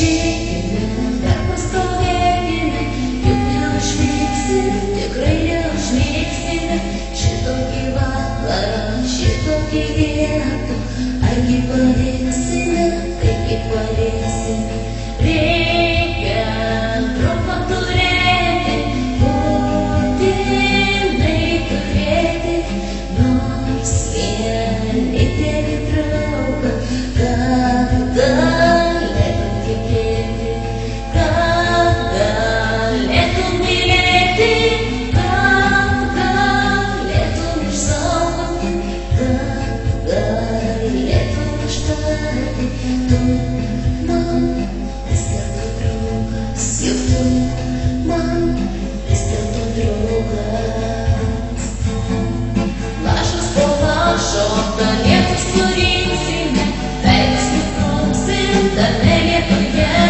išeikime, dar pastovėkime, juk neužmigsime, tikrai neužmigsime. Šitokį vakarą, šitokį lietų, argi paliksime, taigi paliksime. Reikia draugą turėti, būtinai turėti, nors vienintelį draugą, kad galėtum tikėti, kad galėtum mylėti, kad galėtum išsaugoti, kad galėtum užtarti. Tu man vis dėlto draugas, juk tu man vis dėlto draugas. Lašas po lašo dar lietus nurinksime, veidus nukrausim dar ne lietuje.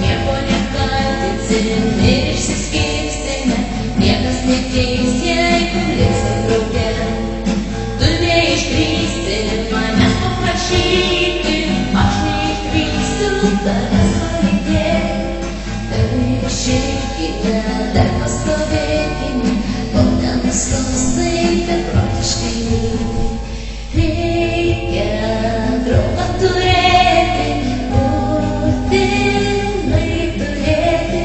Nieko nekaltinsim ir išsiskirsime, niekas nekeis, jeigu liksim drauge. Tu neišdrįsti manęs paprašyti, aš neišdrįsiu tavęs palydėti. Dar išeikime, dar pastovėkime, kol nenuskaus taip beprotiškai mylėti. Reikia draugą turėti, būtinai turėti,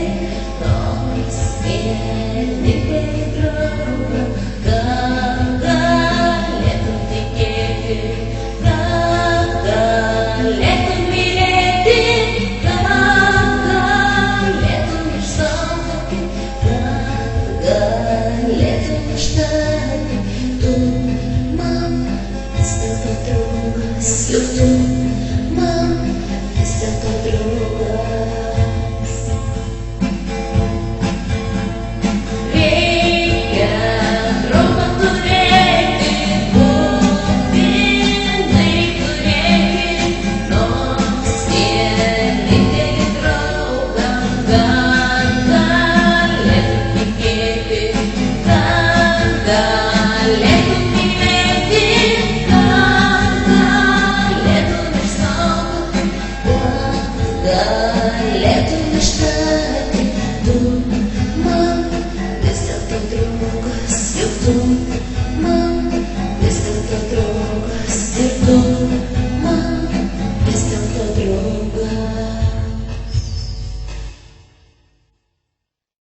nors vienintelį draugą, kad galėtum tikėti, kad galėtum mylėti, kad galėtum išsaugoti, kad galėtum užtarti. Tu man vis dėlto draugas, juk tu